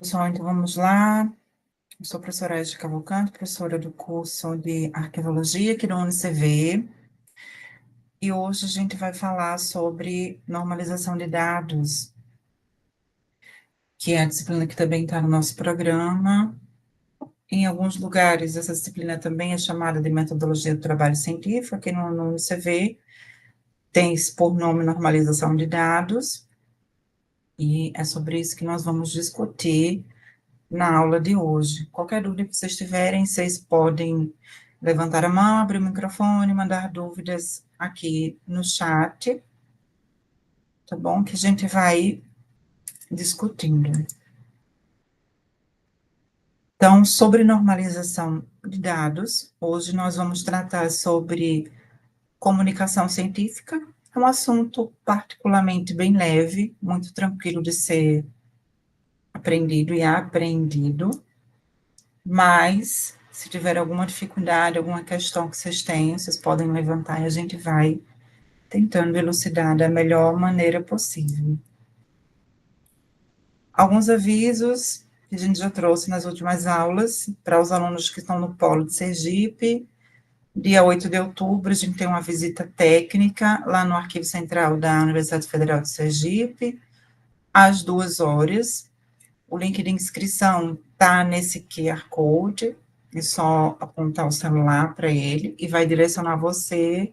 Pessoal, então vamos lá. Eu sou a professora Aide Cavalcante, professora do curso de Arqueologia aqui da UniCV, e hoje a gente vai falar sobre normalização de dados, que é a disciplina que também está no nosso programa. Em alguns lugares, essa disciplina também é chamada de metodologia do trabalho científico, aqui no UniCV tem por nome normalização de dados, e é sobre isso que nós vamos discutir na aula de hoje. Qualquer dúvida que vocês tiverem, vocês podem levantar a mão, abrir o microfone, mandar dúvidas aqui no chat, tá bom? Que a gente vai discutindo. Então, sobre normalização de dados, hoje nós vamos tratar sobre comunicação científica, é um assunto particularmente bem leve, muito tranquilo de ser aprendido e aprendido, mas se tiver alguma dificuldade, alguma questão que vocês tenham, vocês podem levantar e a gente vai tentando elucidar da melhor maneira possível. Alguns avisos que a gente já trouxe nas últimas aulas, para os alunos que estão no Polo de Sergipe. Dia 8 de outubro, a gente tem uma visita técnica lá no Arquivo Central da Universidade Federal de Sergipe, às 2 horas. O link de inscrição está nesse QR Code, é só apontar o celular para ele e vai direcionar você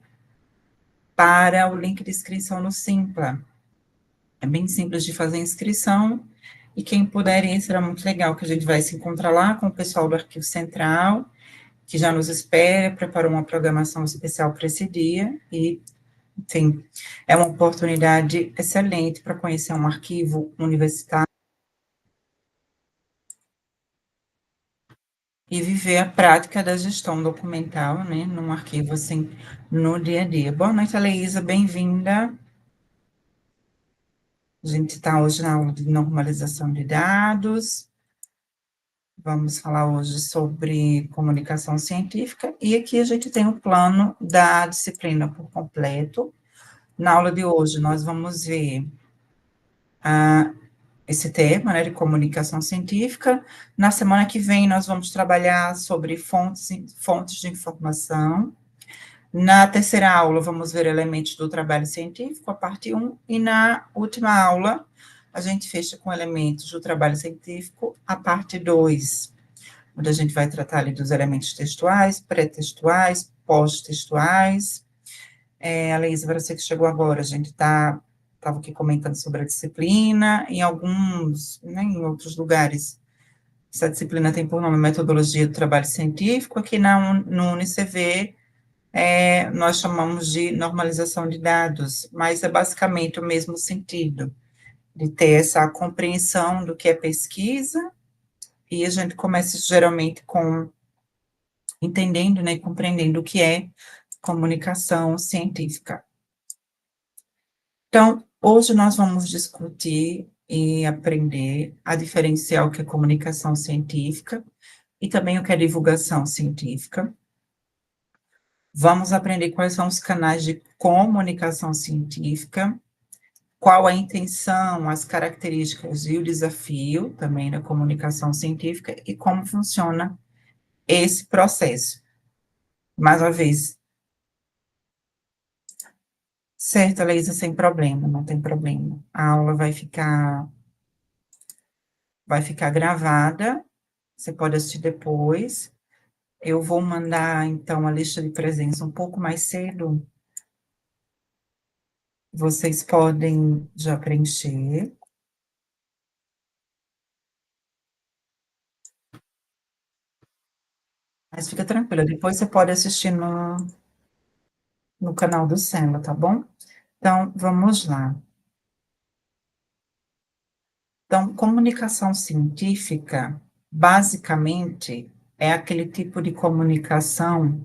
para o link de inscrição no Simpla. É bem simples de fazer a inscrição, e quem puder ir, será muito legal, que a gente vai se encontrar lá com o pessoal do Arquivo Central, que já nos espera, preparou uma programação especial para esse dia, e, enfim, é uma oportunidade excelente para conhecer um arquivo universitário e viver a prática da gestão documental, né, num arquivo, assim, no dia a dia. Boa noite, Aleísa, bem-vinda. A gente está hoje na aula de normalização de dados, vamos falar hoje sobre comunicação científica, e aqui a gente tem o plano da disciplina por completo. Na aula de hoje, nós vamos ver esse tema, né, de comunicação científica. Na semana que vem, nós vamos trabalhar sobre fontes de informação. Na terceira aula, vamos ver elementos do trabalho científico, a parte 1, e na última aula, a gente fecha com elementos do trabalho científico, a parte 2, onde a gente vai tratar ali dos elementos textuais, pré-textuais, pós-textuais. A Leísa, para você que chegou agora, a gente estava aqui comentando sobre a disciplina, em alguns, né, em outros lugares, essa disciplina tem por nome Metodologia do Trabalho Científico, aqui no UniCV, nós chamamos de normalização de dados, mas é basicamente o mesmo sentido, de ter essa compreensão do que é pesquisa, e a gente começa geralmente com entendendo, né, compreendendo o que é comunicação científica. Então, hoje nós vamos discutir e aprender a diferenciar o que é comunicação científica e também o que é divulgação científica. Vamos aprender quais são os canais de comunicação científica, qual a intenção, as características e o desafio também da comunicação científica e como funciona esse processo. Mais uma vez, certo, Leísa, sem problema, não tem problema. A aula vai ficar gravada, você pode assistir depois. Eu vou mandar, então, a lista de presença um pouco mais cedo. Vocês podem já preencher. Mas fica tranquila, depois você pode assistir no canal do Sela, tá bom? Então, vamos lá. Então, comunicação científica, basicamente, é aquele tipo de comunicação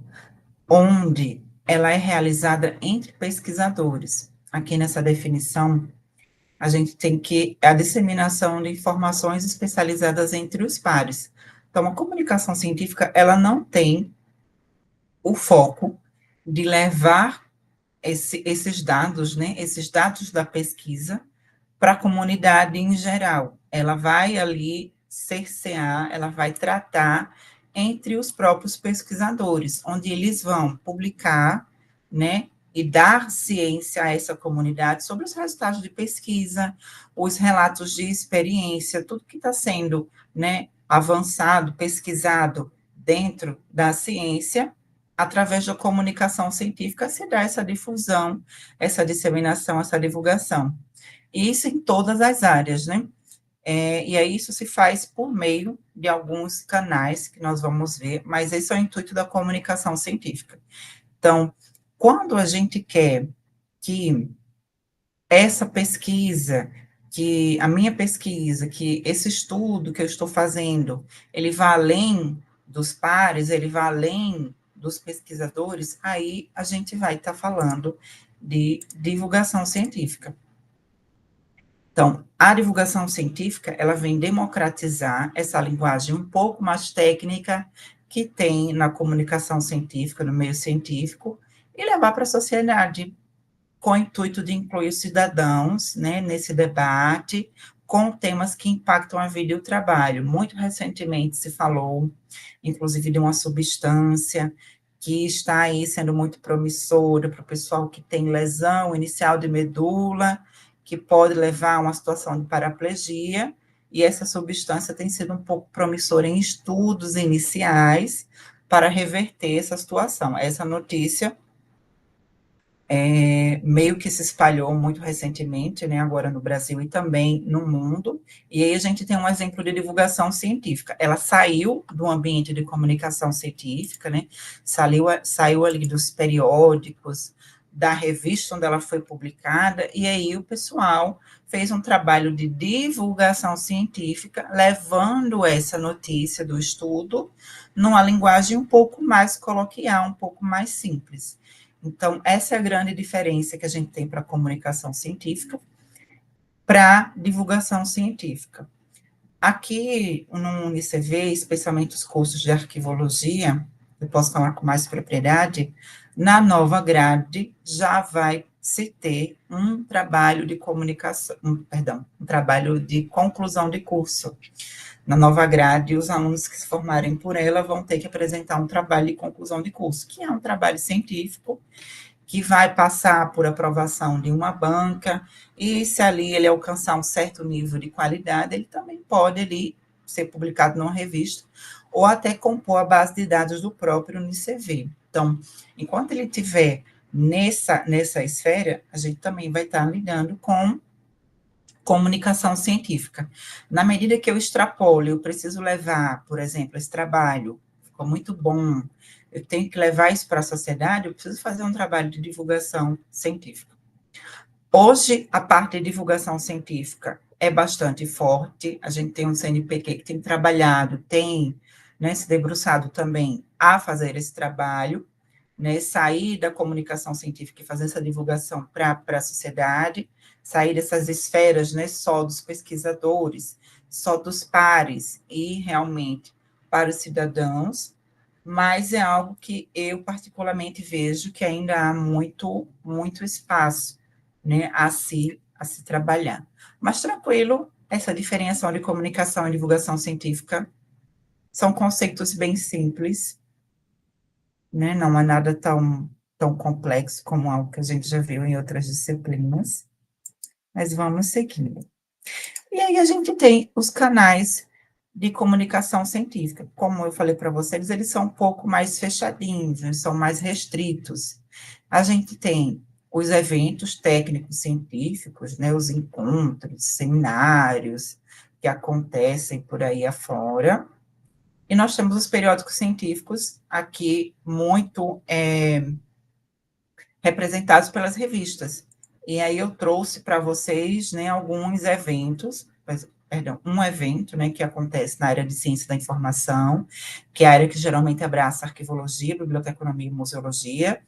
onde ela é realizada entre pesquisadores. Aqui nessa definição, a gente tem que a disseminação de informações especializadas entre os pares. Então, a comunicação científica, ela não tem o foco de levar esses dados, né, esses dados da pesquisa para a comunidade em geral. Ela vai ali cercear, ela vai tratar entre os próprios pesquisadores, onde eles vão publicar, né, e dar ciência a essa comunidade sobre os resultados de pesquisa, os relatos de experiência, tudo que está sendo, né, avançado, pesquisado dentro da ciência, através da comunicação científica, se dá essa difusão, essa disseminação, essa divulgação. E isso em todas as áreas, né? E aí isso se faz por meio de alguns canais que nós vamos ver, mas esse é o intuito da comunicação científica. Então, quando a gente quer que essa pesquisa, que a minha pesquisa, que esse estudo que eu estou fazendo, ele vá além dos pares, ele vá além dos pesquisadores, aí a gente vai estar falando de divulgação científica. Então, a divulgação científica, ela vem democratizar essa linguagem um pouco mais técnica que tem na comunicação científica, no meio científico, e levar para a sociedade, com o intuito de incluir os cidadãos, né, nesse debate, com temas que impactam a vida e o trabalho. Muito recentemente se falou, inclusive, de uma substância que está aí sendo muito promissora para o pessoal que tem lesão inicial de medula, que pode levar a uma situação de paraplegia, e essa substância tem sido um pouco promissora em estudos iniciais para reverter essa situação. Essa notícia meio que se espalhou muito recentemente, né, agora no Brasil e também no mundo, e aí a gente tem um exemplo de divulgação científica. Ela saiu do ambiente de comunicação científica, né, saiu ali dos periódicos, da revista onde ela foi publicada, e aí o pessoal fez um trabalho de divulgação científica, levando essa notícia do estudo numa linguagem um pouco mais coloquial, um pouco mais simples. Então, essa é a grande diferença que a gente tem para a comunicação científica para divulgação científica. Aqui no UniCV, especialmente os cursos de arquivologia, eu posso falar com mais propriedade, na nova grade já vai se ter um trabalho de comunicação, um trabalho de conclusão de curso. Na nova grade, os alunos que se formarem por ela vão ter que apresentar um trabalho de conclusão de curso, que é um trabalho científico, que vai passar por aprovação de uma banca, e se ali ele alcançar um certo nível de qualidade, ele também pode ali ser publicado numa revista, ou até compor a base de dados do próprio UniCV. Então, enquanto ele estiver nessa esfera, a gente também vai estar lidando com comunicação científica. Na medida que eu extrapolo, eu preciso levar, por exemplo, esse trabalho, ficou muito bom, eu tenho que levar isso para a sociedade, eu preciso fazer um trabalho de divulgação científica. Hoje, a parte de divulgação científica é bastante forte, a gente tem um CNPq que tem trabalhado, tem, né, se debruçado também a fazer esse trabalho, né, sair da comunicação científica e fazer essa divulgação para a sociedade, sair dessas esferas, né, só dos pesquisadores, só dos pares, e realmente para os cidadãos, mas é algo que eu particularmente vejo que ainda há muito, muito espaço, né, a se trabalhar. Mas tranquilo, essa diferenciação de comunicação e divulgação científica são conceitos bem simples, né? Não é nada tão complexo como algo que a gente já viu em outras disciplinas, mas vamos seguindo. E aí a gente tem os canais de comunicação científica. Como eu falei para vocês, eles são um pouco mais fechadinhos, eles são mais restritos. A gente tem os eventos técnicos científicos, né, os encontros, seminários que acontecem por aí afora, e nós temos os periódicos científicos aqui muito representados pelas revistas. E aí eu trouxe para vocês, né, alguns eventos, um evento, né, que acontece na área de ciência da informação, que é a área que geralmente abraça arquivologia, biblioteconomia e museologia,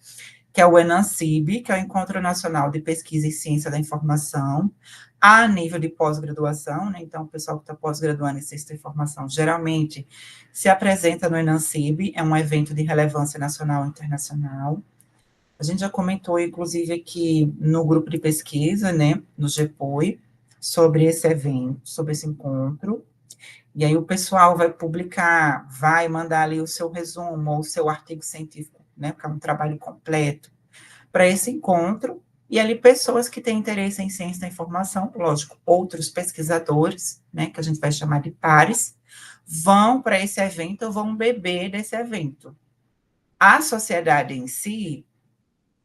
que é o ENANCIB, que é o Encontro Nacional de Pesquisa em Ciência da Informação, a nível de pós-graduação, né? Então, o pessoal que está pós-graduando em ciência da informação, geralmente se apresenta no ENANCIB, é um evento de relevância nacional e internacional. A gente já comentou, inclusive, aqui no grupo de pesquisa, né, no GPOI, sobre esse evento, sobre esse encontro. E aí o pessoal vai publicar, vai mandar ali o seu resumo ou o seu artigo científico, né, que é um trabalho completo, para esse encontro, e ali pessoas que têm interesse em ciência da informação, lógico, outros pesquisadores, né, que a gente vai chamar de pares, vão para esse evento ou vão beber desse evento. A sociedade em si,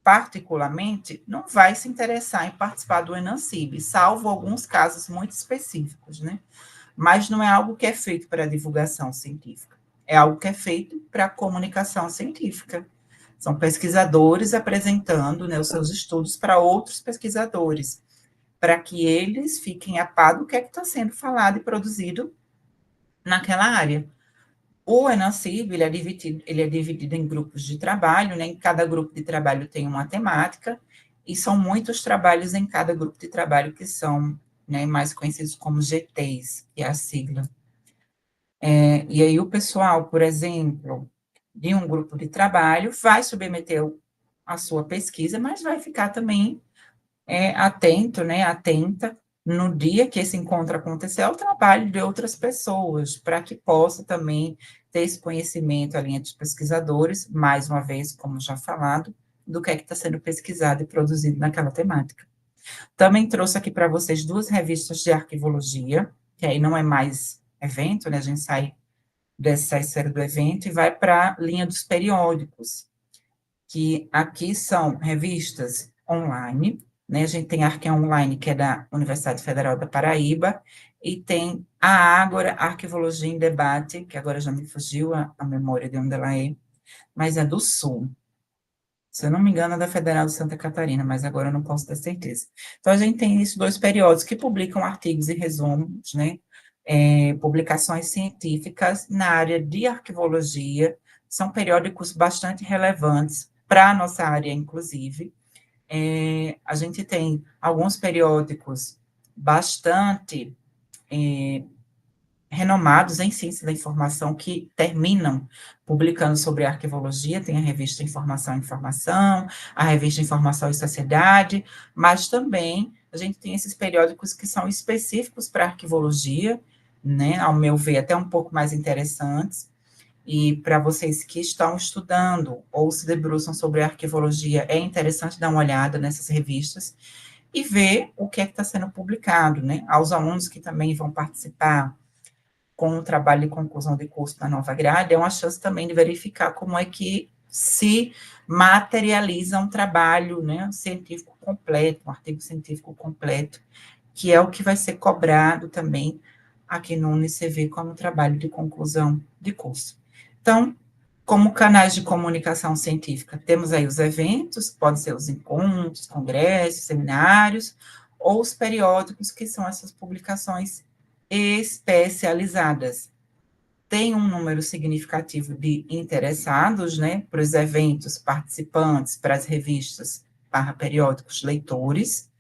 particularmente, não vai se interessar em participar do Enancib, salvo alguns casos muito específicos, né? Mas não é algo que é feito para divulgação científica, é algo que é feito para comunicação científica. São pesquisadores apresentando, né, os seus estudos para outros pesquisadores, para que eles fiquem a par do que é que está sendo falado e produzido naquela área. O Enancib, ele é dividido em grupos de trabalho, né? Em cada grupo de trabalho tem uma temática, e são muitos trabalhos em cada grupo de trabalho que são, né, mais conhecidos como GTs, que é a sigla. E aí o pessoal, por exemplo, de um grupo de trabalho vai submeter a sua pesquisa, mas vai ficar também atento, né, atenta no dia que esse encontro acontecer ao trabalho de outras pessoas, para que possa também ter esse conhecimento ali entre os pesquisadores, mais uma vez, como já falado, do que é que está sendo pesquisado e produzido naquela temática. Também trouxe aqui para vocês 2 revistas de arquivologia, que aí não é mais evento, né, a gente sai dessa esfera do evento e vai para a linha dos periódicos, que aqui são revistas online, né? A gente tem a Arqueon Online, que é da Universidade Federal da Paraíba, e tem a Ágora Arquivologia em Debate, que agora já me fugiu a memória de onde ela é, mas é do Sul. Se eu não me engano, é da Federal de Santa Catarina, mas agora eu não posso ter certeza. Então, a gente tem esses 2 periódicos que publicam artigos e resumos, né? Publicações científicas na área de arquivologia, são periódicos bastante relevantes para a nossa área, inclusive. A gente tem alguns periódicos bastante renomados em ciência da informação que terminam publicando sobre arquivologia, tem a revista Informação e Informação, a revista Informação e Sociedade, mas também a gente tem esses periódicos que são específicos para arquivologia, né, ao meu ver, até um pouco mais interessantes, e para vocês que estão estudando ou se debruçam sobre arquivologia, é interessante dar uma olhada nessas revistas e ver o que é que está sendo publicado, né, aos alunos que também vão participar com o trabalho de conclusão de curso na nova grade, é uma chance também de verificar como é que se materializa um trabalho, né, científico completo, um artigo científico completo, que é o que vai ser cobrado também aqui no UniCV como trabalho de conclusão de curso. Então, como canais de comunicação científica, temos aí os eventos, podem ser os encontros, congressos, seminários, ou os periódicos, que são essas publicações especializadas. Tem um número significativo de interessados, né, para os eventos, participantes, para as revistas, periódicos, leitores,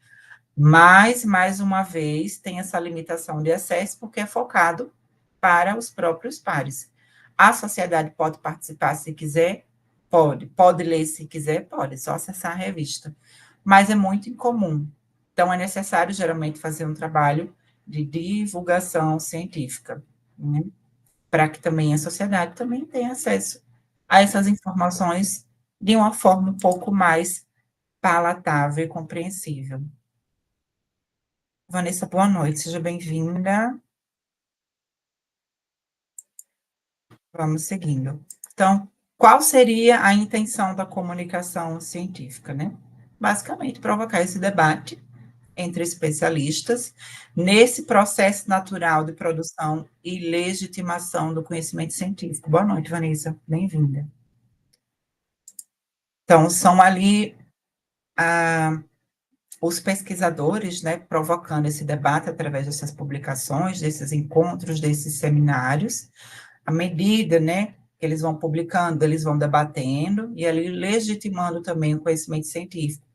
mas, mais uma vez, tem essa limitação de acesso, porque é focado para os próprios pares. A sociedade pode participar se quiser? Pode ler se quiser? Pode, só acessar a revista. Mas é muito incomum. Então, é necessário, geralmente, fazer um trabalho de divulgação científica, né? Para que também a sociedade também tenha acesso a essas informações de uma forma um pouco mais palatável e compreensível. Vanessa, boa noite, seja bem-vinda. Vamos seguindo. Então, qual seria a intenção da comunicação científica, né? Basicamente, provocar esse debate entre especialistas nesse processo natural de produção e legitimação do conhecimento científico. Boa noite, Vanessa, bem-vinda. Então, são ali os pesquisadores, né, provocando esse debate através dessas publicações, desses encontros, desses seminários, à medida, né, que eles vão publicando, eles vão debatendo, e ali legitimando também o conhecimento científico.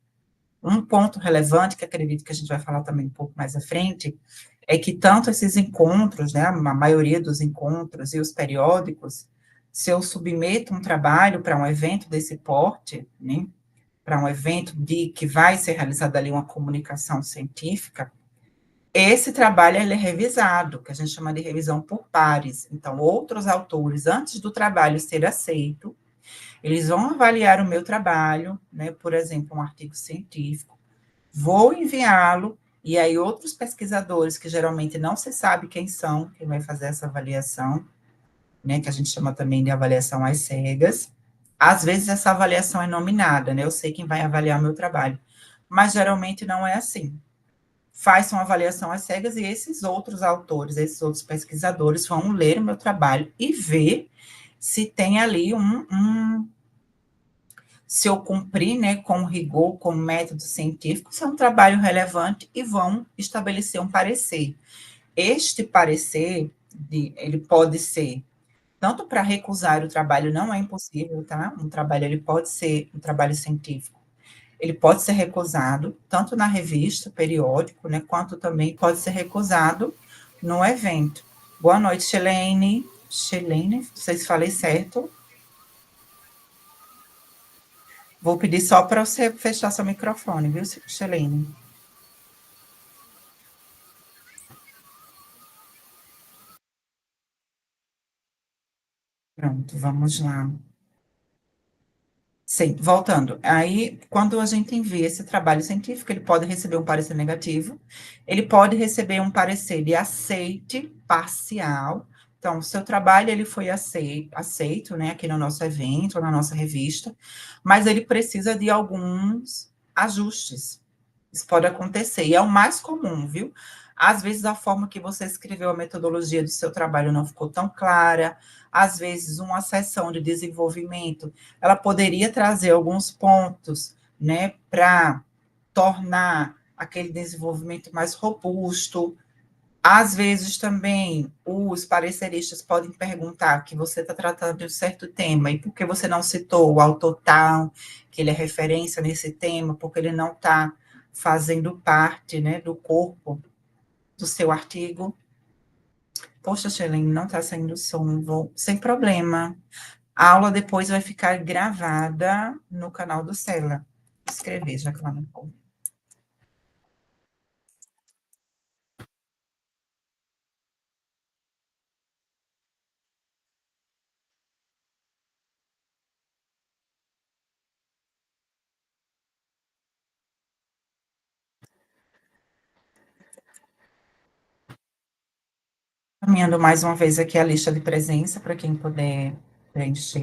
Um ponto relevante, que acredito que a gente vai falar também um pouco mais à frente, é que tanto esses encontros, né, a maioria dos encontros e os periódicos, se eu submeto um trabalho para um evento desse porte, né, para um evento que vai ser realizada ali uma comunicação científica, Esse trabalho ele é revisado, que a gente chama de revisão por pares. Então, outros autores, antes do trabalho ser aceito, eles vão avaliar o meu trabalho, né, por exemplo, um artigo científico, vou enviá-lo, e aí outros pesquisadores, que geralmente não se sabe quem são, quem vai fazer essa avaliação, né, que a gente chama também de avaliação às cegas. Às vezes essa avaliação é nominada, né, eu sei quem vai avaliar o meu trabalho, mas geralmente não é assim. Faz uma avaliação às cegas e esses outros autores, esses outros pesquisadores vão ler o meu trabalho e ver se tem ali se eu cumprir, né, com rigor, com método científico, se é um trabalho relevante e vão estabelecer um parecer. Este parecer, ele pode ser tanto para recusar o trabalho, não é impossível, tá? Um trabalho, ele pode ser um trabalho científico, ele pode ser recusado, tanto na revista, periódico, né, quanto também pode ser recusado no evento. Boa noite, Shelene. Shelene, não sei se falei certo. Vou pedir só para você fechar seu microfone, viu, Shelene? Pronto, vamos lá. Sim, voltando. Aí, quando a gente envia esse trabalho científico, ele pode receber um parecer negativo, ele pode receber um parecer de aceite parcial. Então, o seu trabalho ele foi aceito, né, aqui no nosso evento, na nossa revista, mas ele precisa de alguns ajustes. Isso pode acontecer, e é o mais comum, viu? Às vezes a forma que você escreveu a metodologia do seu trabalho não ficou tão clara, às vezes uma sessão de desenvolvimento, ela poderia trazer alguns pontos, né, para tornar aquele desenvolvimento mais robusto. Às vezes também os pareceristas podem perguntar que você está tratando de um certo tema e por que você não citou o autor tal, que ele é referência nesse tema, porque ele não está fazendo parte, né, do corpo do seu artigo. Poxa, Shelene, não está saindo som, sem problema. A aula depois vai ficar gravada no canal do Cela. Vou escrever, já que ela não pode. Caminhando mais uma vez aqui a lista de presença para quem puder preencher.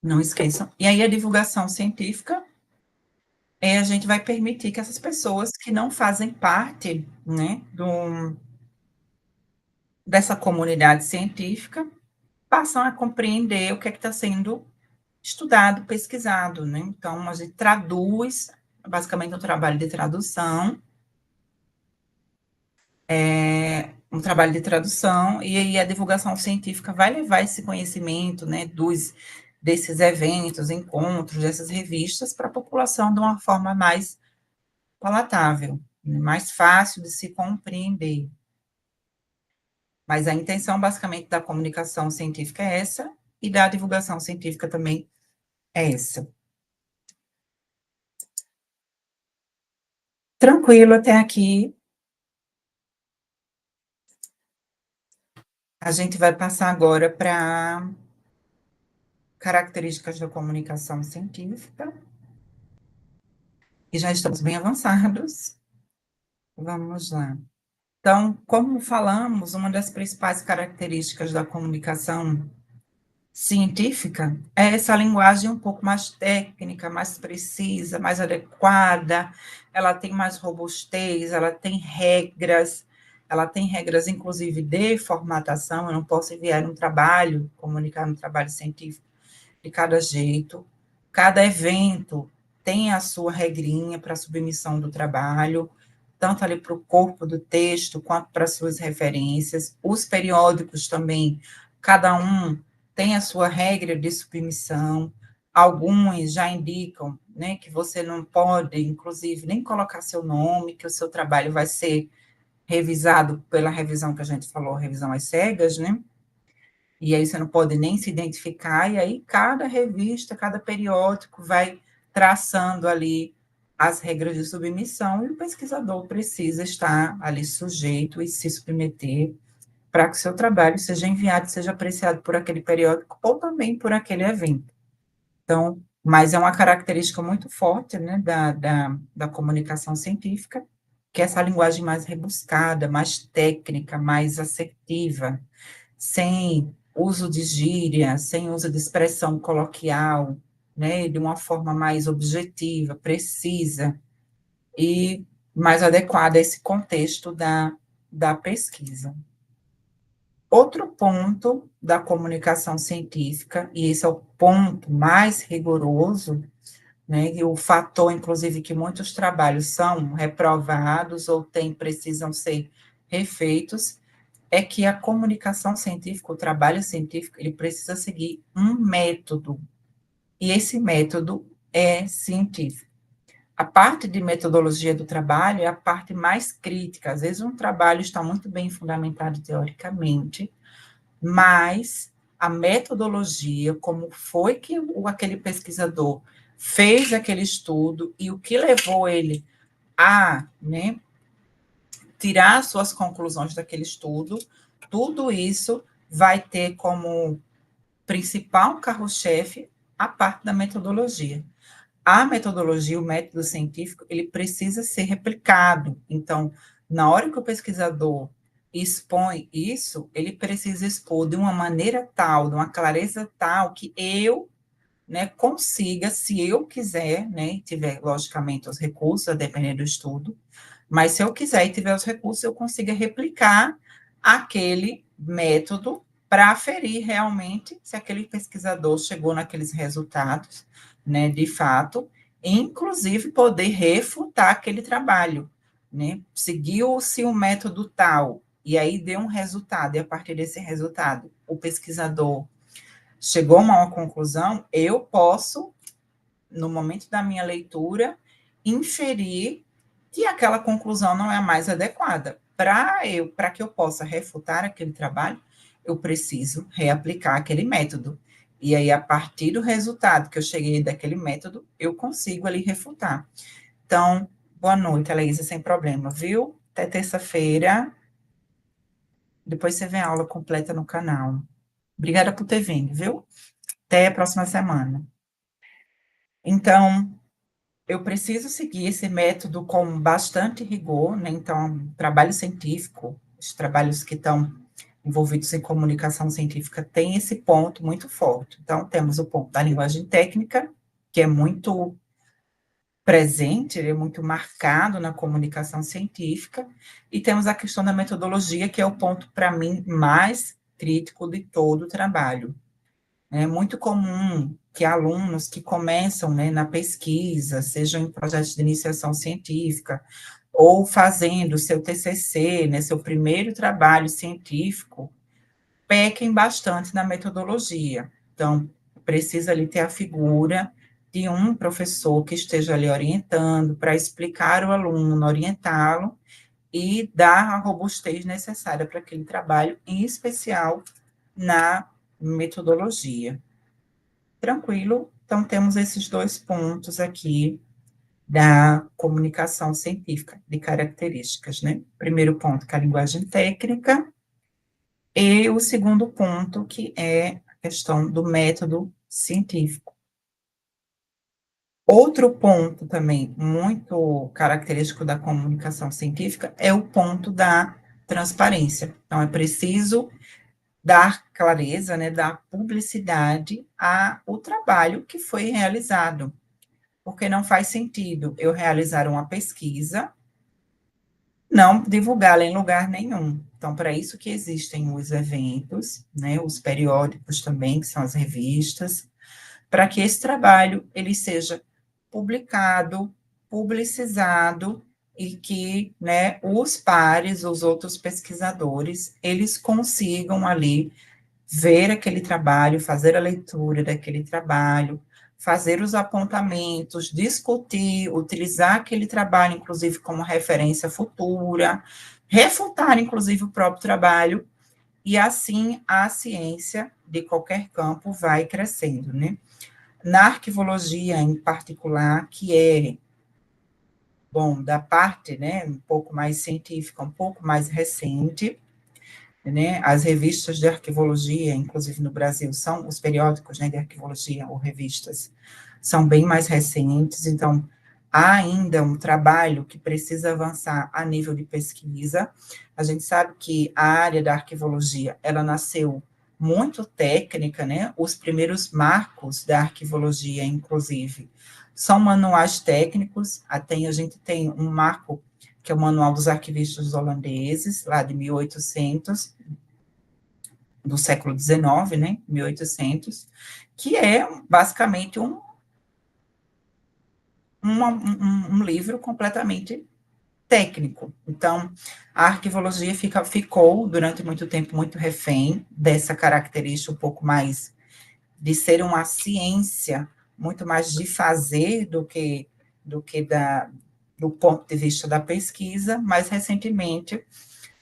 Não esqueçam. E aí, a divulgação científica, a gente vai permitir que essas pessoas que não fazem parte, né, dessa comunidade científica, passam a compreender o que é que está sendo estudado, pesquisado, né? Então, a gente traduz, basicamente, um trabalho de tradução, um trabalho de tradução, e aí a divulgação científica vai levar esse conhecimento, né, desses eventos, encontros, dessas revistas para a população de uma forma mais palatável, mais fácil de se compreender. Mas a intenção, basicamente, da comunicação científica é essa, e da divulgação científica também é essa. Tranquilo até aqui. A gente vai passar agora para características da comunicação científica, e já estamos bem avançados. Vamos lá. Então, como falamos, uma das principais características da comunicação científica é essa linguagem um pouco mais técnica, mais precisa, mais adequada, ela tem mais robustez, ela tem regras, inclusive, de formatação, eu não posso enviar um trabalho, comunicar um trabalho científico de cada jeito, cada evento tem a sua regrinha para submissão do trabalho, tanto ali para o corpo do texto, quanto para as suas referências, os periódicos também, cada um tem a sua regra de submissão, alguns já indicam, né, que você não pode, inclusive, nem colocar seu nome, que o seu trabalho vai ser revisado pela revisão que a gente falou, revisão às cegas, né, e aí você não pode nem se identificar, e aí cada revista, cada periódico vai traçando ali as regras de submissão, e o pesquisador precisa estar ali sujeito e se submeter para que o seu trabalho seja enviado, seja apreciado por aquele periódico ou também por aquele evento. Então, mas é uma característica muito forte, né, da comunicação científica, que é essa linguagem mais rebuscada, mais técnica, mais assertiva, sem uso de gíria, sem uso de expressão coloquial, né, de uma forma mais objetiva, precisa e mais adequada a esse contexto da pesquisa. Outro ponto da comunicação científica, e esse é o ponto mais rigoroso, né, e o fator, inclusive, que muitos trabalhos são reprovados ou precisam ser refeitos, é que a comunicação científica, o trabalho científico, ele precisa seguir um método, e esse método é científico. A parte de metodologia do trabalho é a parte mais crítica. Às vezes, um trabalho está muito bem fundamentado teoricamente, mas a metodologia, como foi que aquele pesquisador fez aquele estudo e o que levou ele a, né, tirar suas conclusões daquele estudo, tudo isso vai ter como principal carro-chefe a parte da metodologia. A metodologia, o método científico, ele precisa ser replicado. Então, na hora que o pesquisador expõe isso, ele precisa expor de uma maneira tal, de uma clareza tal, que eu, né, consiga, se eu quiser, né, tiver, logicamente, os recursos, a depender do estudo, mas se eu quiser e tiver os recursos, eu consiga replicar aquele método para aferir realmente se aquele pesquisador chegou naqueles resultados, né, de fato, e inclusive poder refutar aquele trabalho, né, seguiu-se um método tal, e aí deu um resultado, e a partir desse resultado, o pesquisador chegou a uma conclusão, eu posso, no momento da minha leitura, inferir que aquela conclusão não é a mais adequada. Para que eu possa refutar aquele trabalho, eu preciso reaplicar aquele método. E aí, a partir do resultado que eu cheguei daquele método, eu consigo ali refutar. Então, boa noite, Aleísa, sem problema, viu? Até terça-feira. Depois você vê a aula completa no canal. Obrigada por ter vindo, viu? Até a próxima semana. Então, eu preciso seguir esse método com bastante rigor, né? Então, trabalho científico, os trabalhos que estão envolvidos em comunicação científica têm esse ponto muito forte. Então, temos o ponto da linguagem técnica, que é muito presente, ele é muito marcado na comunicação científica, e temos a questão da metodologia, que é o ponto, para mim, mais crítico de todo o trabalho. É muito comum que alunos que começam, né, na pesquisa, sejam em projetos de iniciação científica, ou fazendo seu TCC, né, seu primeiro trabalho científico, pequem bastante na metodologia. Então, precisa ali ter a figura de um professor que esteja ali orientando, para explicar o aluno, orientá-lo, e dar a robustez necessária para aquele trabalho, em especial na metodologia. Tranquilo? Então, temos esses dois pontos aqui da comunicação científica, de características, né? Primeiro ponto, que é a linguagem técnica, e o segundo ponto, que é a questão do método científico. Outro ponto também muito característico da comunicação científica é o ponto da transparência. Então, é preciso dar clareza, né, dar publicidade ao trabalho que foi realizado, porque não faz sentido eu realizar uma pesquisa, não divulgá-la em lugar nenhum. Então, para isso que existem os eventos, né, os periódicos também, que são as revistas, para que esse trabalho ele seja publicado, publicizado, e que, né, os pares, os outros pesquisadores, eles consigam ali ver aquele trabalho, fazer a leitura daquele trabalho, fazer os apontamentos, discutir, utilizar aquele trabalho, inclusive, como referência futura, refutar, inclusive, o próprio trabalho, e assim a ciência de qualquer campo vai crescendo, né? Na arquivologia, em particular, que é Bom, da parte, né, um pouco mais científica, um pouco mais recente, né, as revistas de arquivologia, inclusive no Brasil, são os periódicos, né, de arquivologia ou revistas, são bem mais recentes, então há ainda um trabalho que precisa avançar a nível de pesquisa. A gente sabe que a área da arquivologia, ela nasceu muito técnica, né, os primeiros marcos da arquivologia, inclusive, são manuais técnicos, até a gente tem um marco que é o Manual dos Arquivistas Holandeses, lá de 1800, do século XIX, né, 1800, que é basicamente um livro completamente técnico. Então, a arquivologia ficou, durante muito tempo, muito refém dessa característica um pouco mais de ser uma ciência, muito mais de fazer do que do ponto de vista da pesquisa, mas recentemente,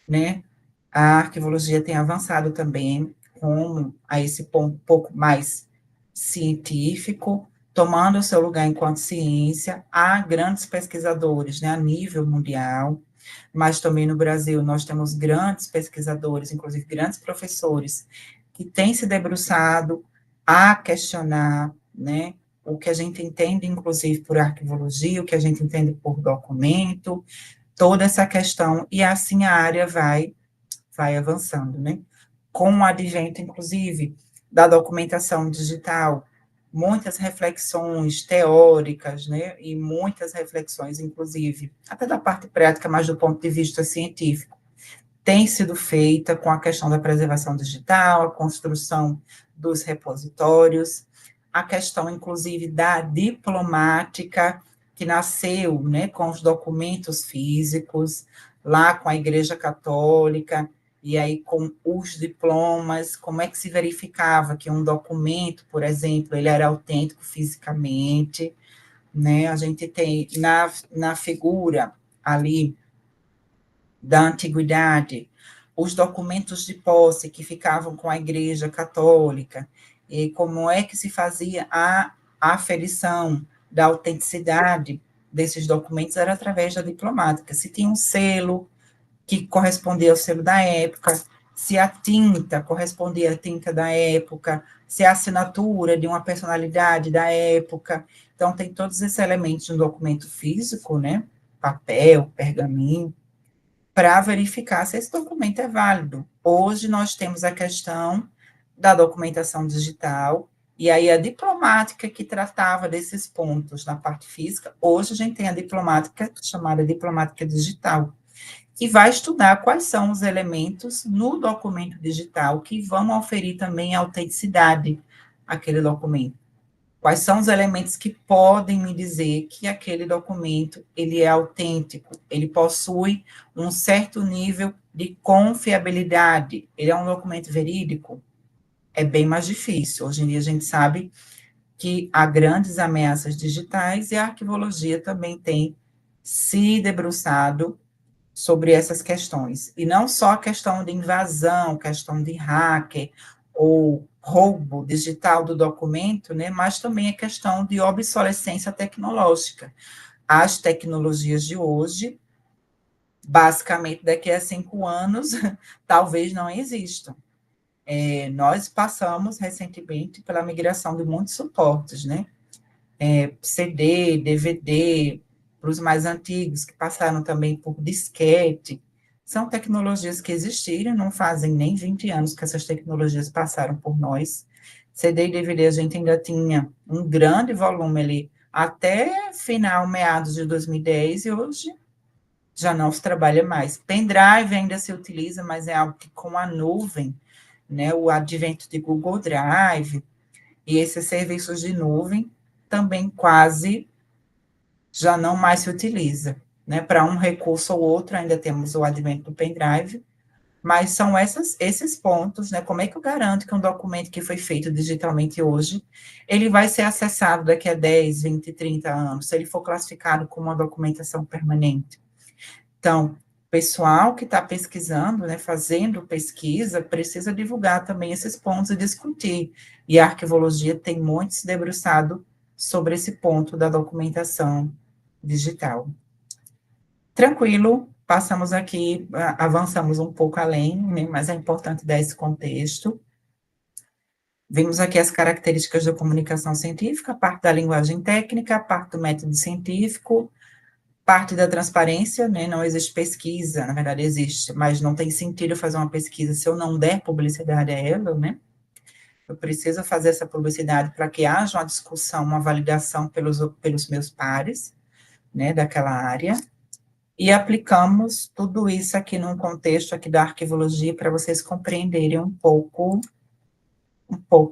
né, a arquivologia tem avançado também com a esse ponto um pouco mais científico, tomando o seu lugar enquanto ciência. Há grandes pesquisadores, né, a nível mundial, mas também no Brasil nós temos grandes pesquisadores, inclusive grandes professores, que têm se debruçado a questionar, né, o que a gente entende, inclusive, por arquivologia, o que a gente entende por documento, toda essa questão, e assim a área vai avançando, né? Com o advento, inclusive, da documentação digital, muitas reflexões teóricas, né? E muitas reflexões, inclusive, até da parte prática, mas do ponto de vista científico, tem sido feita com a questão da preservação digital, a construção dos repositórios, a questão, inclusive, da diplomática, que nasceu, né, com os documentos físicos, lá com a Igreja Católica, e aí com os diplomas, como é que se verificava que um documento, por exemplo, ele era autêntico fisicamente, né? A gente tem na figura ali da antiguidade, os documentos de posse que ficavam com a Igreja Católica, e como é que se fazia a aferição da autenticidade desses documentos era através da diplomática. Se tinha um selo que correspondia ao selo da época, se a tinta correspondia à tinta da época, se a assinatura de uma personalidade da época. Então, tem todos esses elementos de um documento físico, né? Papel, pergaminho, para verificar se esse documento é válido. Hoje nós temos a questão da documentação digital, e aí a diplomática que tratava desses pontos na parte física, hoje a gente tem a diplomática chamada diplomática digital, que vai estudar quais são os elementos no documento digital que vão oferir também autenticidade àquele documento. Quais são os elementos que podem me dizer que aquele documento ele é autêntico, ele possui um certo nível de confiabilidade, ele é um documento verídico? É bem mais difícil. Hoje em dia a gente sabe que há grandes ameaças digitais e a arquivologia também tem se debruçado sobre essas questões. E não só a questão de invasão, questão de hacker ou roubo digital do documento, né, mas também a questão de obsolescência tecnológica. As tecnologias de hoje, basicamente, daqui a 5 anos, talvez não existam. Nós passamos recentemente pela migração de muitos suportes, né? CD, DVD, para os mais antigos, que passaram também por disquete. São tecnologias que existiram, não fazem nem 20 anos que essas tecnologias passaram por nós. CD e DVD a gente ainda tinha um grande volume ali, até final, meados de 2010, e hoje já não se trabalha mais. Pendrive ainda se utiliza, mas é algo que com a nuvem, né, o advento de Google Drive e esses serviços de nuvem também quase já não mais se utiliza, né? Para um recurso ou outro, ainda temos o advento do pendrive, mas são esses pontos, né? Como é que eu garanto que um documento que foi feito digitalmente hoje, ele vai ser acessado daqui a 10, 20, 30 anos, se ele for classificado como uma documentação permanente? Então, o pessoal que está pesquisando, né, fazendo pesquisa, precisa divulgar também esses pontos e discutir. E a arquivologia tem muito se debruçado sobre esse ponto da documentação digital. tranquilo, passamos aqui, avançamos um pouco além, né, mas é importante dar esse contexto. Vimos aqui as características da comunicação científica, parte da linguagem técnica, parte do método científico, parte da transparência, né, não existe pesquisa, na verdade existe, mas não tem sentido fazer uma pesquisa se eu não der publicidade a ela, né, eu preciso fazer essa publicidade para que haja uma discussão, uma validação pelos meus pares, né, daquela área, e aplicamos tudo isso aqui num contexto aqui da arquivologia para vocês compreenderem um pouco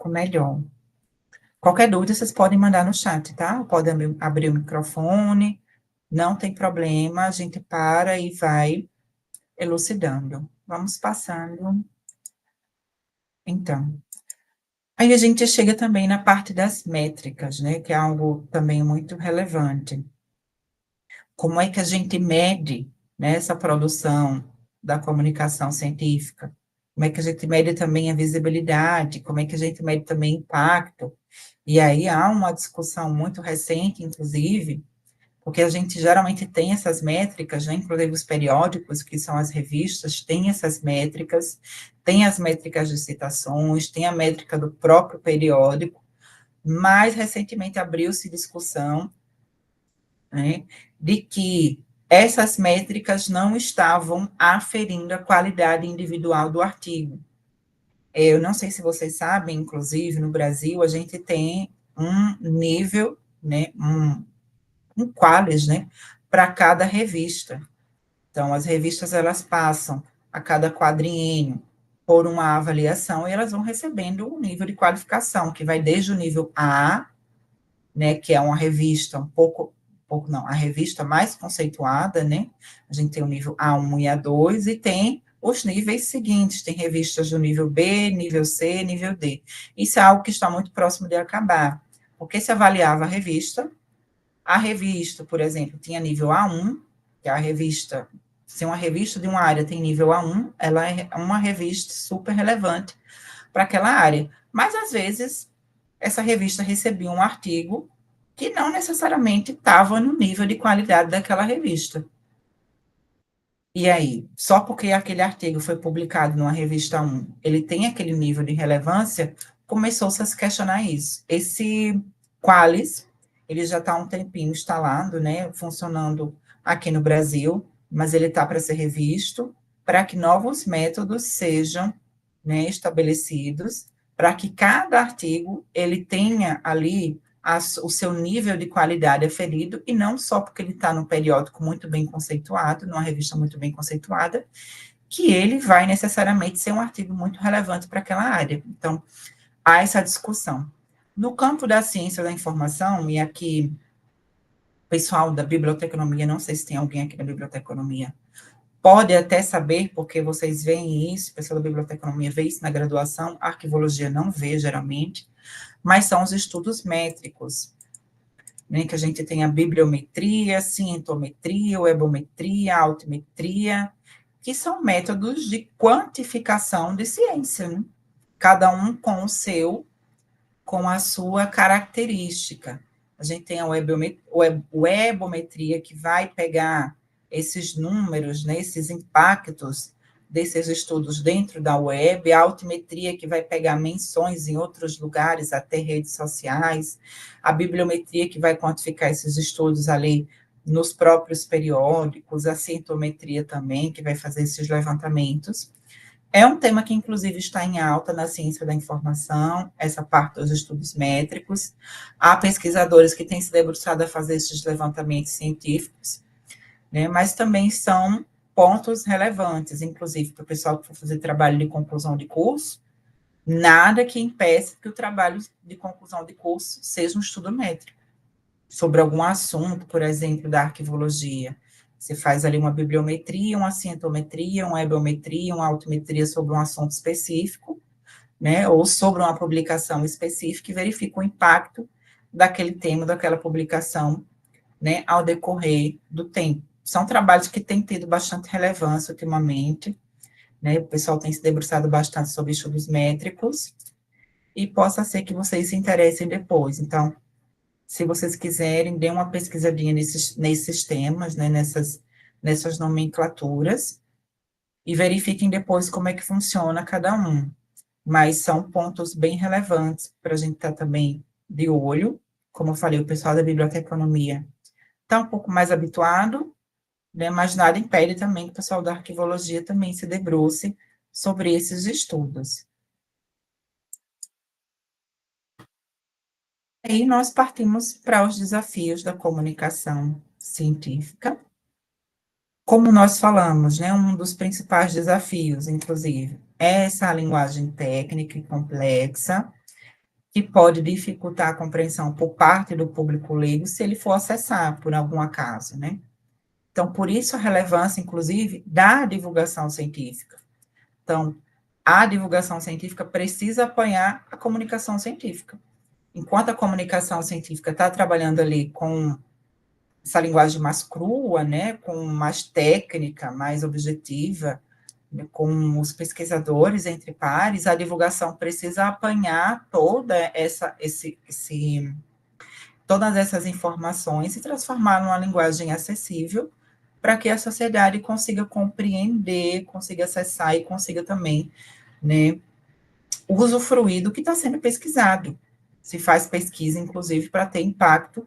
melhor. Qualquer dúvida, vocês podem mandar no chat, tá? Podem abrir o microfone, não tem problema, a gente para e vai elucidando. Vamos passando. Então, aí a gente chega também na parte das métricas, né? Que é algo também muito relevante. Como é que a gente mede, né, essa produção da comunicação científica? Como é que a gente mede também a visibilidade? Como é que a gente mede também impacto? E aí há uma discussão muito recente, inclusive, porque a gente geralmente tem essas métricas, né, inclusive os periódicos, que são as revistas, têm essas métricas, tem as métricas de citações, tem a métrica do próprio periódico, mais recentemente abriu-se discussão, né, de que essas métricas não estavam aferindo a qualidade individual do artigo. Eu não sei se vocês sabem, inclusive, no Brasil, a gente tem um nível, né, um qualis, né, para cada revista. Então, as revistas, elas passam a cada quadriênio por uma avaliação e elas vão recebendo um nível de qualificação, que vai desde o nível A, né, que é uma revista não, a revista mais conceituada, né, a gente tem o nível A1 e A2, e tem os níveis seguintes, tem revistas do nível B, nível C, nível D. Isso é algo que está muito próximo de acabar, porque se avaliava a revista, por exemplo, tinha nível A1, que é a revista, se uma revista de uma área tem nível A1, ela é uma revista super relevante para aquela área. Mas, às vezes, essa revista recebia um artigo que não necessariamente estava no nível de qualidade daquela revista. E aí, só porque aquele artigo foi publicado numa revista 1, ele tem aquele nível de relevância, começou-se a se questionar isso. Esse Qualis, ele já está há um tempinho instalado, né, funcionando aqui no Brasil, mas ele está para ser revisto, para que novos métodos sejam, né, estabelecidos, para que cada artigo ele tenha ali o seu nível de qualidade aferido, e não só porque ele está num periódico muito bem conceituado, numa revista muito bem conceituada, que ele vai necessariamente ser um artigo muito relevante para aquela área. Então, há essa discussão. No campo da ciência da informação, e aqui, pessoal da biblioteconomia, não sei se tem alguém aqui da biblioteconomia, pode até saber, porque vocês veem isso, o pessoal da biblioteconomia vê isso na graduação, a arquivologia não vê, geralmente, mas são os estudos métricos, né, que a gente tem a bibliometria, cientometria, webometria, altimetria, que são métodos de quantificação de ciência, né? Cada um com a sua característica. A gente tem a webometria, que vai pegar esses números, né, esses impactos desses estudos dentro da web, a altimetria, que vai pegar menções em outros lugares, até redes sociais, a bibliometria, que vai quantificar esses estudos ali nos próprios periódicos, a cientometria também, que vai fazer esses levantamentos. É um tema que, inclusive, está em alta na ciência da informação, essa parte dos estudos métricos. Há pesquisadores que têm se debruçado a fazer esses levantamentos científicos, né, mas também são pontos relevantes, inclusive para o pessoal que for fazer trabalho de conclusão de curso, nada que impeça que o trabalho de conclusão de curso seja um estudo métrico, sobre algum assunto, por exemplo, da arquivologia. Você faz ali uma bibliometria, uma cientometria, uma webometria, uma altimetria sobre um assunto específico, né, ou sobre uma publicação específica, e verifica o impacto daquele tema, daquela publicação, né, ao decorrer do tempo. São trabalhos que têm tido bastante relevância ultimamente, né, o pessoal tem se debruçado bastante sobre estudos métricos, e possa ser que vocês se interessem depois. Então, se vocês quiserem, dê uma pesquisadinha nesses temas, né, nessas nomenclaturas e verifiquem depois como é que funciona cada um. Mas são pontos bem relevantes para a gente estar também de olho. Como eu falei, o pessoal da biblioteconomia está um pouco mais habituado, né, mas nada impede também que o pessoal da arquivologia também se debruce sobre esses estudos. Aí nós partimos para os desafios da comunicação científica. Como nós falamos, né, um dos principais desafios, inclusive, é essa linguagem técnica e complexa, que pode dificultar a compreensão por parte do público leigo se ele for acessar por algum acaso, né? Então, por isso a relevância, inclusive, da divulgação científica. Então, a divulgação científica precisa apoiar a comunicação científica. Enquanto a comunicação científica está trabalhando ali com essa linguagem mais crua, né, com mais técnica, mais objetiva, né, com os pesquisadores entre pares, a divulgação precisa apanhar todas essas informações e transformar numa linguagem acessível para que a sociedade consiga compreender, consiga acessar e consiga também, né, usufruir do que está sendo pesquisado. Se faz pesquisa, inclusive, para ter impacto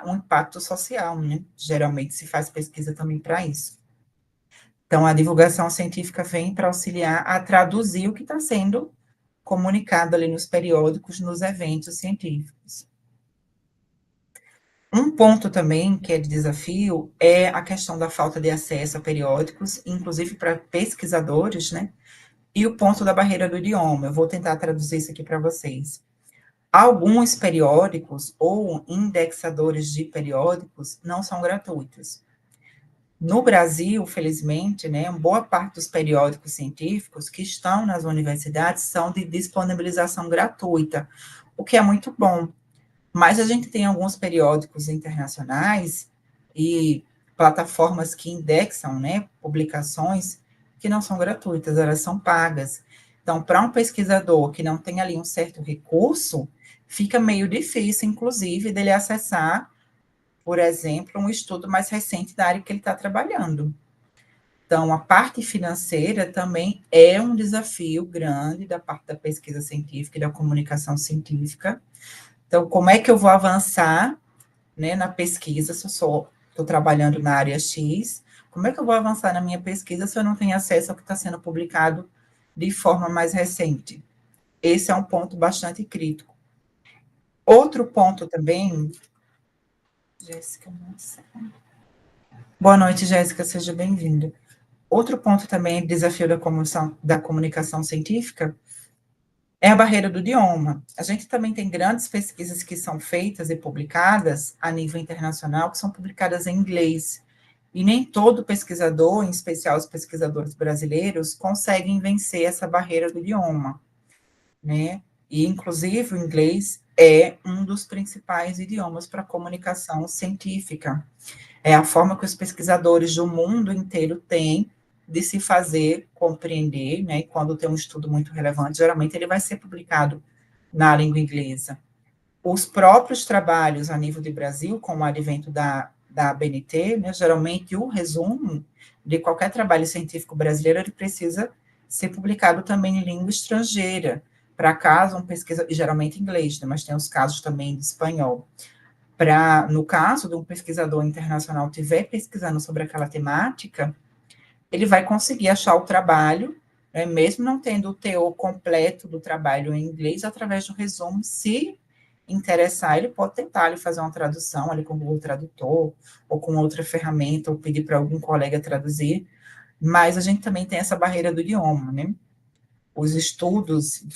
um impacto social, né? Geralmente se faz pesquisa também para isso. Então, a divulgação científica vem para auxiliar a traduzir o que está sendo comunicado ali nos periódicos, nos eventos científicos. Um ponto também que é de desafio é a questão da falta de acesso a periódicos, inclusive para pesquisadores, né? E o ponto da barreira do idioma. Eu vou tentar traduzir isso aqui para vocês. Alguns periódicos ou indexadores de periódicos não são gratuitos. No Brasil, felizmente, né, boa parte dos periódicos científicos que estão nas universidades são de disponibilização gratuita, o que é muito bom. Mas a gente tem alguns periódicos internacionais e plataformas que indexam, né, publicações que não são gratuitas, elas são pagas. Então, para um pesquisador que não tem ali um certo recurso, fica meio difícil, inclusive, dele acessar, por exemplo, um estudo mais recente da área que ele está trabalhando. Então, a parte financeira também é um desafio grande da parte da pesquisa científica e da comunicação científica. Então, como é que eu vou avançar, né, na pesquisa se eu estou trabalhando na área X? Como é que eu vou avançar na minha pesquisa se eu não tenho acesso ao que está sendo publicado de forma mais recente? Esse é um ponto bastante crítico. Outro ponto também, Jéssica, nossa. Boa noite, Jéssica, seja bem-vinda. Outro ponto também, desafio da comunicação científica, é a barreira do idioma. A gente também tem grandes pesquisas que são feitas e publicadas a nível internacional, que são publicadas em inglês. E nem todo pesquisador, em especial os pesquisadores brasileiros, conseguem vencer essa barreira do idioma, né? E, inclusive, o inglês é um dos principais idiomas para a comunicação científica. É a forma que os pesquisadores do mundo inteiro têm de se fazer compreender, né? Quando tem um estudo muito relevante, geralmente ele vai ser publicado na língua inglesa. Os próprios trabalhos a nível de Brasil, com o advento da ABNT, né, geralmente o resumo de qualquer trabalho científico brasileiro ele precisa ser publicado também em língua estrangeira, para caso um pesquisa, e geralmente em inglês, né, mas tem os casos também de espanhol. No caso de um pesquisador internacional estiver pesquisando sobre aquela temática, ele vai conseguir achar o trabalho, né, mesmo não tendo o teor completo do trabalho em inglês, através do resumo, se interessar, ele pode tentar ali, fazer uma tradução ali com o Google Tradutor, ou com outra ferramenta, ou pedir para algum colega traduzir, mas a gente também tem essa barreira do idioma, né? Os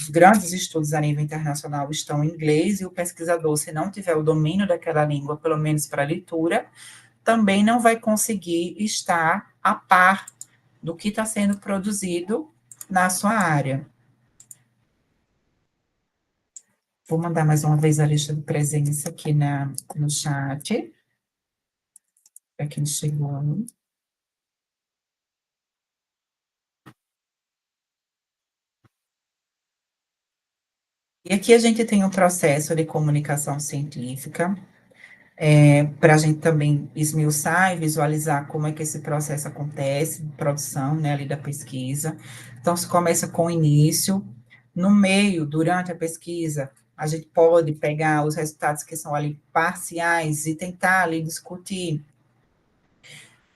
grandes estudos a nível internacional estão em inglês, e o pesquisador, se não tiver o domínio daquela língua, pelo menos para leitura, também não vai conseguir estar a par do que está sendo produzido na sua área. Vou mandar mais uma vez a lista de presença aqui no chat, para quem chegou. E aqui a gente tem um processo de comunicação científica, para a gente também esmiuçar e visualizar como é que esse processo acontece, de produção, né, ali da pesquisa. Então, se começa com o início, no meio, durante a pesquisa, a gente pode pegar os resultados que são ali parciais e tentar ali discutir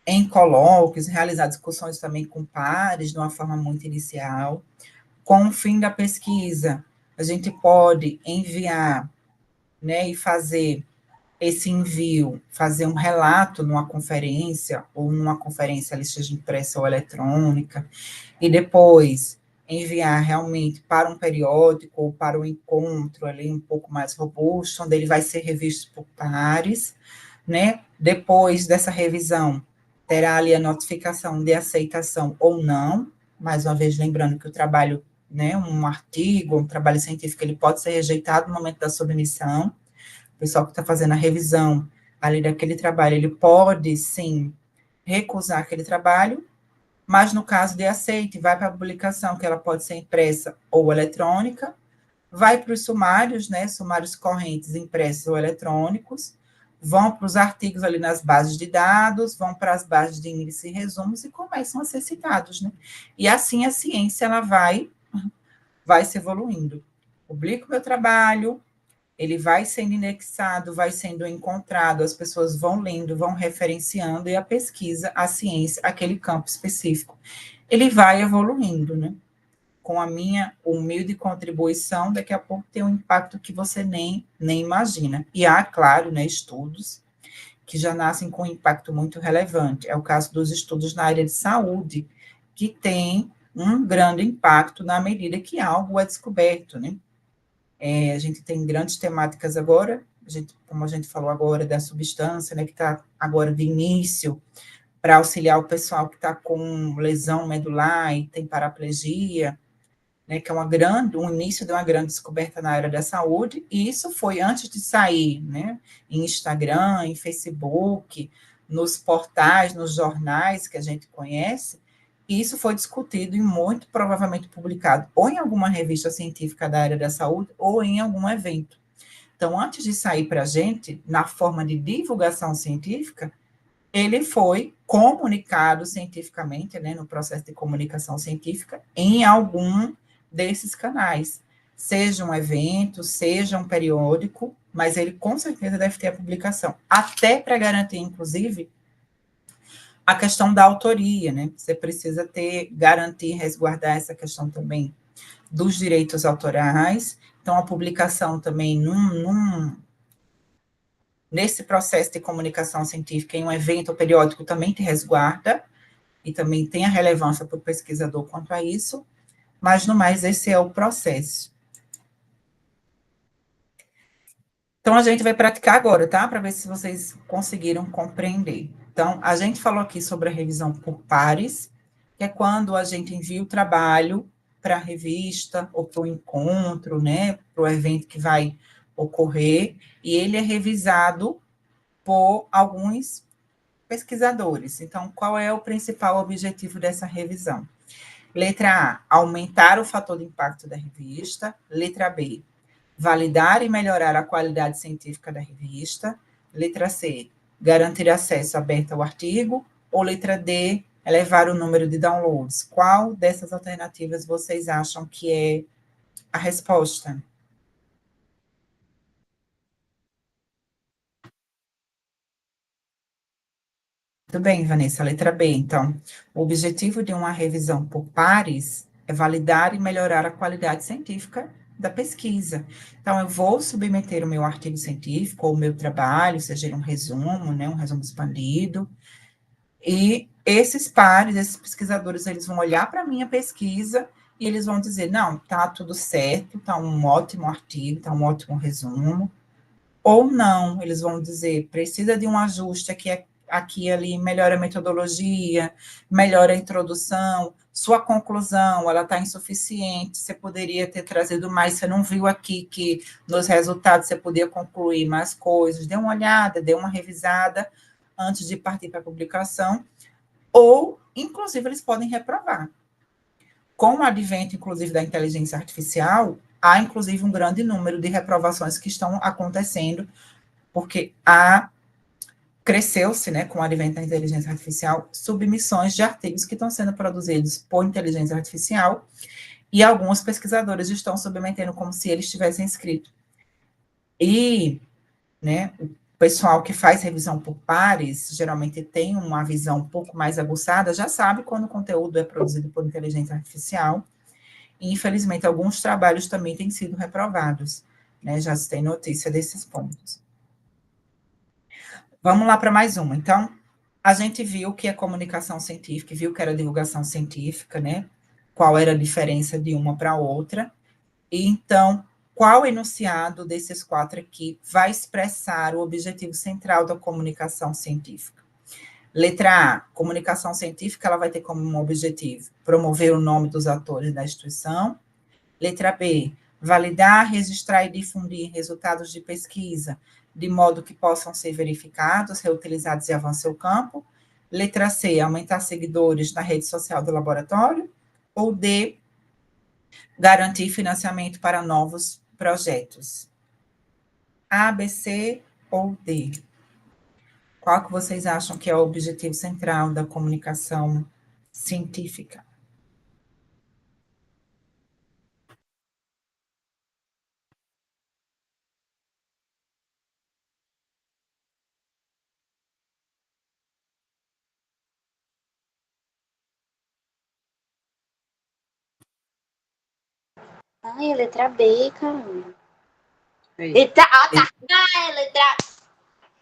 em colóquios, realizar discussões também com pares, de uma forma muito inicial. Com o fim da pesquisa, a gente pode enviar, né, e fazer esse envio, fazer um relato numa conferência, ou numa conferência, ali seja impressa ou eletrônica, e depois enviar realmente para um periódico ou para um encontro ali um pouco mais robusto, onde ele vai ser revisto por pares, né? Depois dessa revisão, terá ali a notificação de aceitação ou não, mais uma vez lembrando que o trabalho, né, um artigo, um trabalho científico, ele pode ser rejeitado no momento da submissão. O pessoal que está fazendo a revisão ali daquele trabalho, ele pode, sim, recusar aquele trabalho, mas no caso de aceite, vai para a publicação, que ela pode ser impressa ou eletrônica, vai para os sumários, né, sumários correntes impressos ou eletrônicos, vão para os artigos ali nas bases de dados, vão para as bases de índice e resumos e começam a ser citados, né? E assim a ciência, ela vai se evoluindo. Publico meu trabalho, ele vai sendo indexado, vai sendo encontrado, as pessoas vão lendo, vão referenciando, e a pesquisa, a ciência, aquele campo específico, ele vai evoluindo, né? Com a minha humilde contribuição, daqui a pouco tem um impacto que você nem imagina. E há, claro, né, estudos que já nascem com um impacto muito relevante. É o caso dos estudos na área de saúde, que tem um grande impacto na medida que algo é descoberto, né? A gente tem grandes temáticas agora, como a gente falou agora, da substância, né, que está agora de início, para auxiliar o pessoal que está com lesão medular e tem paraplegia, né, que é um início de uma grande descoberta na área da saúde, e isso foi antes de sair, né, em Instagram, em Facebook, nos portais, nos jornais que a gente conhece, e isso foi discutido e muito provavelmente publicado ou em alguma revista científica da área da saúde ou em algum evento. Então, antes de sair para a gente, na forma de divulgação científica, ele foi comunicado cientificamente, né, no processo de comunicação científica, em algum desses canais, seja um evento, seja um periódico, mas ele com certeza deve ter a publicação, até para garantir, inclusive, a questão da autoria, né? Você precisa garantir, resguardar essa questão também dos direitos autorais. Então, a publicação também nesse processo de comunicação científica, em um evento periódico, também te resguarda, e também tem a relevância para o pesquisador quanto a isso, mas, no mais, esse é o processo. Então, a gente vai praticar agora, tá? Para ver se vocês conseguiram compreender. Então, a gente falou aqui sobre a revisão por pares, que é quando a gente envia o trabalho para a revista ou para o encontro, né? Para o evento que vai ocorrer, e ele é revisado por alguns pesquisadores. Então, qual é o principal objetivo dessa revisão? Letra A, aumentar o fator de impacto da revista. Letra B, validar e melhorar a qualidade científica da revista. Letra C, garantir acesso aberto ao artigo. Ou letra D, elevar o número de downloads. Qual dessas alternativas vocês acham que é a resposta? Tudo bem, Vanessa, letra B. Então, o objetivo de uma revisão por pares é validar e melhorar a qualidade científica da pesquisa. Então, eu vou submeter o meu artigo científico ou o meu trabalho, seja ele um resumo, né, um resumo expandido, e esses pares, esses pesquisadores, eles vão olhar para a minha pesquisa e eles vão dizer, não, tá tudo certo, tá um ótimo artigo, tá um ótimo resumo, ou não, eles vão dizer, precisa de um ajuste aqui e ali, melhora a metodologia, melhora a introdução, sua conclusão, ela está insuficiente, você poderia ter trazido mais, você não viu aqui que nos resultados você podia concluir mais coisas, dê uma olhada, dê uma revisada antes de partir para a publicação, ou, inclusive, eles podem reprovar. Com o advento, inclusive, da inteligência artificial, há, inclusive, um grande número de reprovações que estão acontecendo porque cresceu-se, né, com o advento da inteligência artificial, submissões de artigos que estão sendo produzidos por inteligência artificial, e alguns pesquisadores estão submetendo como se eles tivessem escrito. E, né, o pessoal que faz revisão por pares, geralmente tem uma visão um pouco mais aguçada, já sabe quando o conteúdo é produzido por inteligência artificial, e, infelizmente, alguns trabalhos também têm sido reprovados, né, já se tem notícia desses pontos. Vamos lá para mais uma. Então, a gente viu que é comunicação científica, viu que era divulgação científica, né? Qual era a diferença de uma para outra. E, então, qual enunciado desses 4 aqui vai expressar o objetivo central da comunicação científica? Letra A, comunicação científica, ela vai ter como objetivo promover o nome dos atores da instituição. Letra B, validar, registrar e difundir resultados de pesquisa, de modo que possam ser verificados, reutilizados e avançar o campo. Letra C, aumentar seguidores na rede social do laboratório. Ou D, garantir financiamento para novos projetos. A, B, C ou D? Qual que vocês acham que é o objetivo central da comunicação científica? Ai, a letra B, caramba. Letra A, tá. Ai, letra.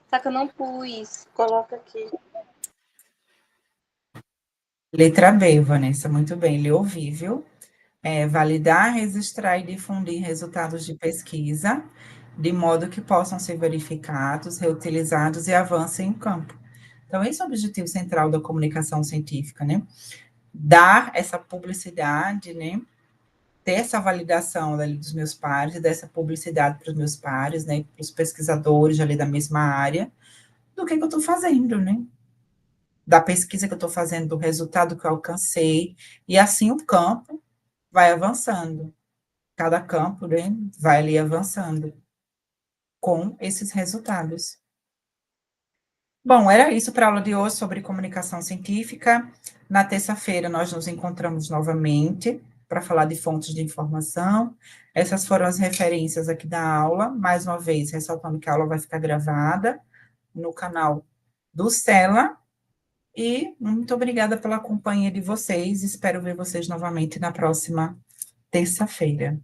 Só que eu não pus. Coloca aqui. Letra B, Vanessa, muito bem, lhe ouvi, viu? Validar, registrar e difundir resultados de pesquisa, de modo que possam ser verificados, reutilizados e avancem em campo. Então, esse é o objetivo central da comunicação científica, né? Dar essa publicidade, né? Ter essa validação ali dos meus pares, e dessa publicidade para os meus pares, né? Para os pesquisadores ali da mesma área, do que eu estou fazendo, né? Da pesquisa que eu estou fazendo, do resultado que eu alcancei, e assim o campo vai avançando. Cada campo, né, vai ali avançando com esses resultados. Bom, era isso para a aula de hoje sobre comunicação científica. Na terça-feira, nós nos encontramos novamente para falar de fontes de informação. Essas foram as referências aqui da aula. Mais uma vez, ressaltando que a aula vai ficar gravada no canal do Stella. E muito obrigada pela companhia de vocês. Espero ver vocês novamente na próxima terça-feira.